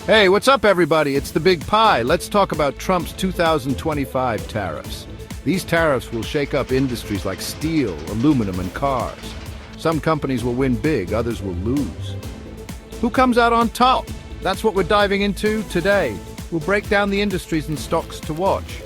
Hey, what's up, everybody? It's the Big Pie. Let's talk about Trump's 2025 tariffs. These tariffs will shake up industries like steel, aluminum, and cars. Some companies will win big, others will lose. Who comes out on top? That's what we're diving into today. We'll break down the industries and stocks to watch.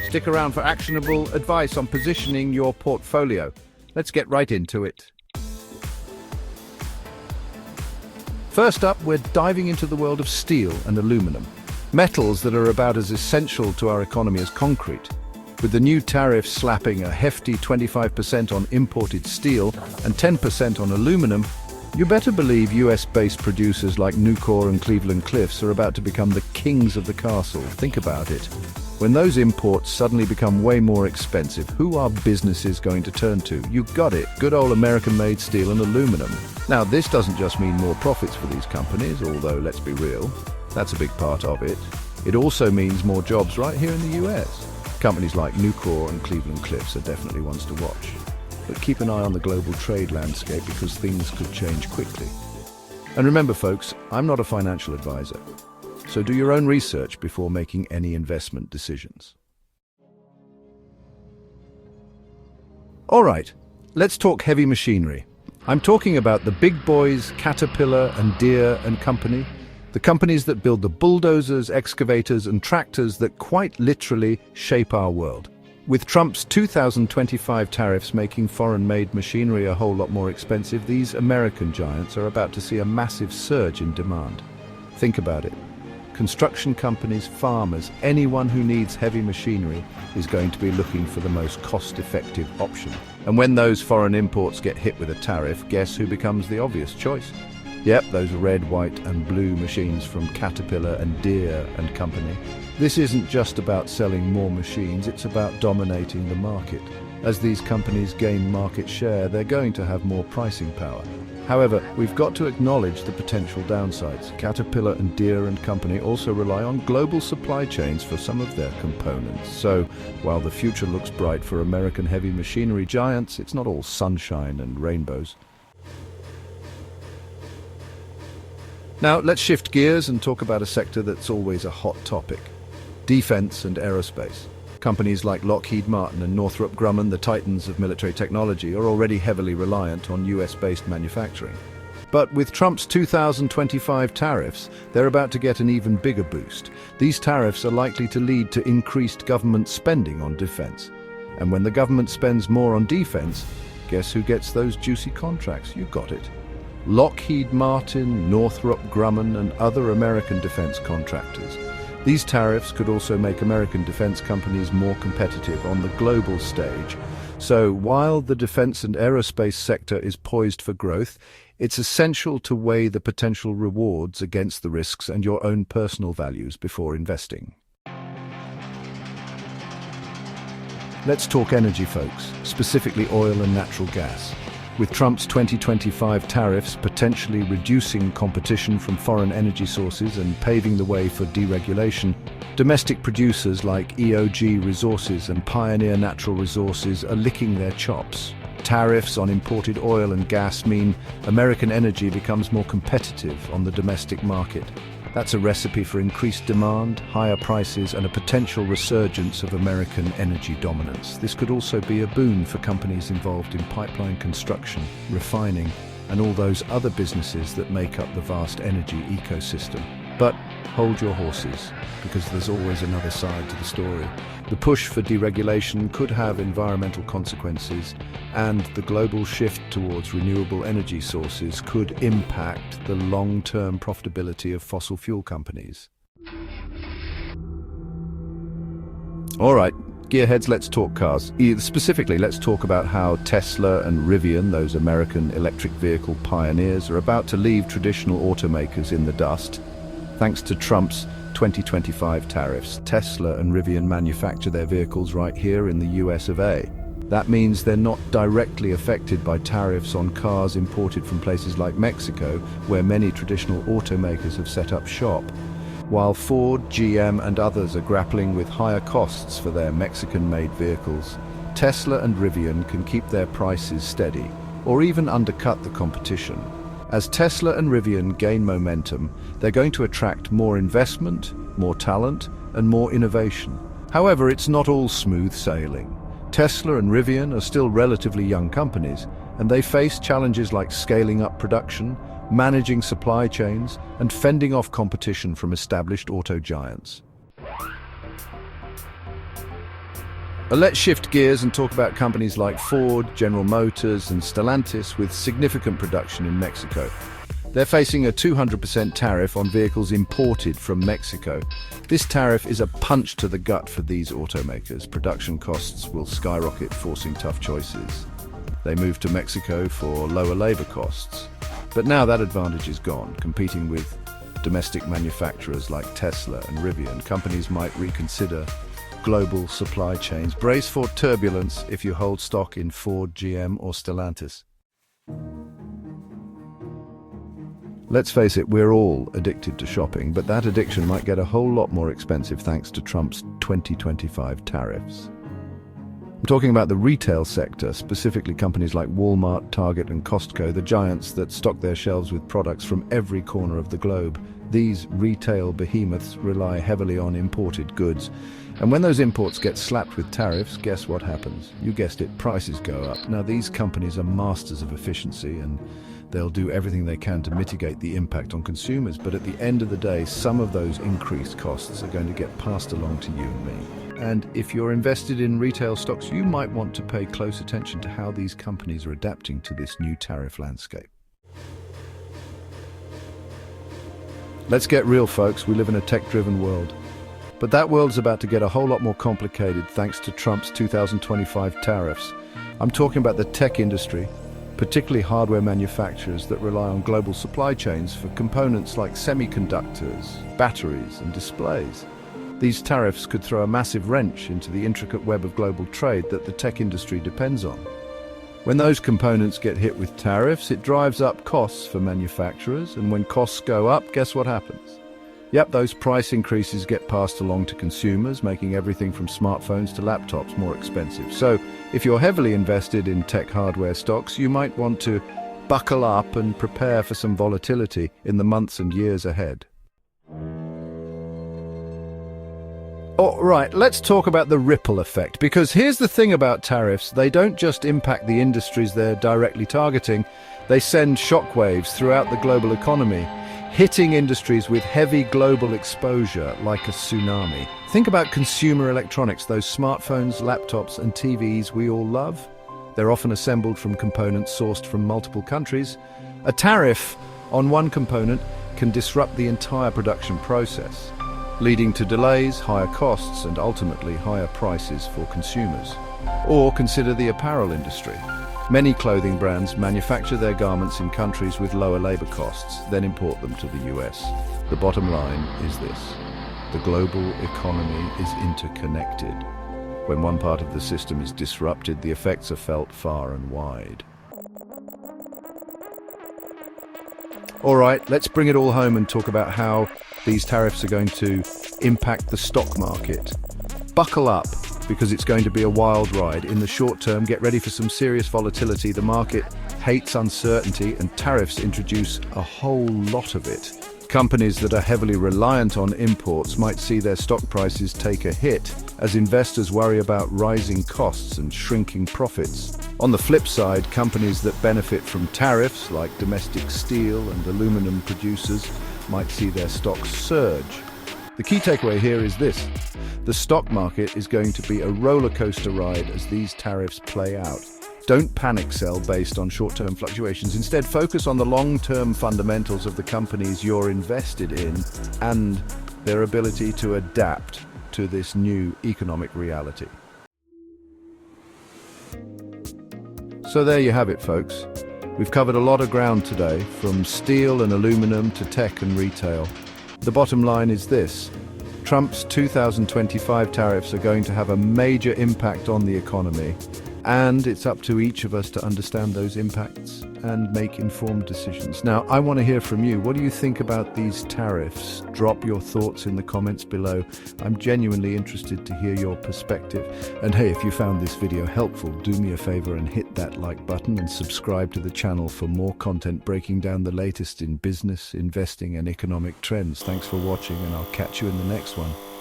Stick around for actionable advice on positioning your portfolio. Let's get right into it. First up, we're diving into the world of steel and aluminum, metals that are about as essential to our economy as concrete. With the new tariffs slapping a hefty 25% on imported steel and 10% on aluminum, you better believe US-based producers like Nucor and Cleveland-Cliffs are about to become the kings of the castle. Think about it. When those imports suddenly become way more expensive, who are businesses going to turn to? You got it, good old American-made steel and aluminum. Now, this doesn't just mean more profits for these companies, although let's be real, that's a big part of it. It also means more jobs right here in the US. Companies like Nucor and Cleveland-Cliffs are definitely ones to watch. But keep an eye on the global trade landscape because things could change quickly. And remember, folks, I'm not a financial advisor. So do your own research before making any investment decisions. All right, let's talk heavy machinery. I'm talking about the big boys, Caterpillar and Deere and Company, the companies that build the bulldozers, excavators and tractors that quite literally shape our world. With Trump's 2025 tariffs making foreign-made machinery a whole lot more expensive, these American giants are about to see a massive surge in demand. Think about it. Construction companies, farmers, anyone who needs heavy machinery is going to be looking for the most cost-effective option. And when those foreign imports get hit with a tariff, guess who becomes the obvious choice? Yep, those red, white and blue machines from Caterpillar and Deere and Company. This isn't just about selling more machines, it's about dominating the market. As these companies gain market share, they're going to have more pricing power. However, we've got to acknowledge the potential downsides. Caterpillar and Deere and Company also rely on global supply chains for some of their components. So, while the future looks bright for American heavy machinery giants, it's not all sunshine and rainbows. Now, let's shift gears and talk about a sector that's always a hot topic: defense and aerospace. Companies like Lockheed Martin and Northrop Grumman, the titans of military technology, are already heavily reliant on US-based manufacturing. But with Trump's 2025 tariffs, they're about to get an even bigger boost. These tariffs are likely to lead to increased government spending on defense. And when the government spends more on defense, guess who gets those juicy contracts? You got it. Lockheed Martin, Northrop Grumman, and other American defense contractors. These tariffs could also make American defense companies more competitive on the global stage. So while the defense and aerospace sector is poised for growth, it's essential to weigh the potential rewards against the risks and your own personal values before investing. Let's talk energy, folks, specifically oil and natural gas. With Trump's 2025 tariffs potentially reducing competition from foreign energy sources and paving the way for deregulation, domestic producers like EOG Resources and Pioneer Natural Resources are licking their chops. Tariffs on imported oil and gas mean American energy becomes more competitive on the domestic market. That's a recipe for increased demand, higher prices, and a potential resurgence of American energy dominance. This could also be a boon for companies involved in pipeline construction, refining, and all those other businesses that make up the vast energy ecosystem. But hold your horses, because there's always another side to the story. The push for deregulation could have environmental consequences, and the global shift towards renewable energy sources could impact the long-term profitability of fossil fuel companies. All right, gearheads, let's talk cars. Specifically, let's talk about how Tesla and Rivian, those American electric vehicle pioneers, are about to leave traditional automakers in the dust. Thanks to Trump's 2025 tariffs, Tesla and Rivian manufacture their vehicles right here in the US of A. That means they're not directly affected by tariffs on cars imported from places like Mexico, where many traditional automakers have set up shop. While Ford, GM, and others are grappling with higher costs for their Mexican-made vehicles, Tesla and Rivian can keep their prices steady, or even undercut the competition. As Tesla and Rivian gain momentum, they're going to attract more investment, more talent, and more innovation. However, it's not all smooth sailing. Tesla and Rivian are still relatively young companies, and they face challenges like scaling up production, managing supply chains, and fending off competition from established auto giants. Let's shift gears and talk about companies like Ford, General Motors, and Stellantis with significant production in Mexico. They're facing a 200% tariff on vehicles imported from Mexico. This tariff is a punch to the gut for these automakers. Production costs will skyrocket, forcing tough choices. They move to Mexico for lower labor costs. But now that advantage is gone. Competing with domestic manufacturers like Tesla and Rivian, companies might reconsider global supply chains. Brace for turbulence if you hold stock in Ford, GM, or Stellantis. Let's face it, we're all addicted to shopping, but that addiction might get a whole lot more expensive thanks to Trump's 2025 tariffs. I'm talking about the retail sector, specifically companies like Walmart, Target, and Costco, the giants that stock their shelves with products from every corner of the globe. These retail behemoths rely heavily on imported goods. And when those imports get slapped with tariffs, guess what happens? You guessed it, prices go up. Now, these companies are masters of efficiency, and they'll do everything they can to mitigate the impact on consumers. But at the end of the day, some of those increased costs are going to get passed along to you and me. And if you're invested in retail stocks, you might want to pay close attention to how these companies are adapting to this new tariff landscape. Let's get real, folks. We live in a tech-driven world. But that world's about to get a whole lot more complicated thanks to Trump's 2025 tariffs. I'm talking about the tech industry, particularly hardware manufacturers that rely on global supply chains for components like semiconductors, batteries, and displays. These tariffs could throw a massive wrench into the intricate web of global trade that the tech industry depends on. When those components get hit with tariffs, it drives up costs for manufacturers, and when costs go up, guess what happens? Yep, those price increases get passed along to consumers, making everything from smartphones to laptops more expensive. So, if you're heavily invested in tech hardware stocks, you might want to buckle up and prepare for some volatility in the months and years ahead. All right, let's talk about the ripple effect, because here's the thing about tariffs. They don't just impact the industries they're directly targeting, they send shockwaves throughout the global economy, hitting industries with heavy global exposure like a tsunami. Think about consumer electronics, those smartphones, laptops, and TVs we all love. They're often assembled from components sourced from multiple countries. A tariff on one component can disrupt the entire production process, leading to delays, higher costs, and ultimately higher prices for consumers. Or consider the apparel industry. Many clothing brands manufacture their garments in countries with lower labor costs, then import them to the US. The bottom line is this: the global economy is interconnected. When one part of the system is disrupted, the effects are felt far and wide. All right, let's bring it all home and talk about how these tariffs are going to impact the stock market. Buckle up, because it's going to be a wild ride. In the short term, get ready for some serious volatility. The market hates uncertainty, and tariffs introduce a whole lot of it. Companies that are heavily reliant on imports might see their stock prices take a hit as investors worry about rising costs and shrinking profits. On the flip side, companies that benefit from tariffs, like domestic steel and aluminum producers, might see their stocks surge. The key takeaway here is this: the stock market is going to be a roller coaster ride as these tariffs play out. Don't panic sell based on short-term fluctuations. Instead, focus on the long-term fundamentals of the companies you're invested in and their ability to adapt to this new economic reality. So there you have it, folks. We've covered a lot of ground today, from steel and aluminum to tech and retail. The bottom line is this: Trump's 2025 tariffs are going to have a major impact on the economy, And it's up to each of us to understand those impacts and make informed decisions. Now, I want to hear from you. What do you think about these tariffs? Drop your thoughts in the comments below. I'm genuinely interested to hear your perspective. And hey, if you found this video helpful, do me a favor and hit that like button and subscribe to the channel for more content breaking down the latest in business, investing, and economic trends. Thanks for watching, and I'll catch you in the next one.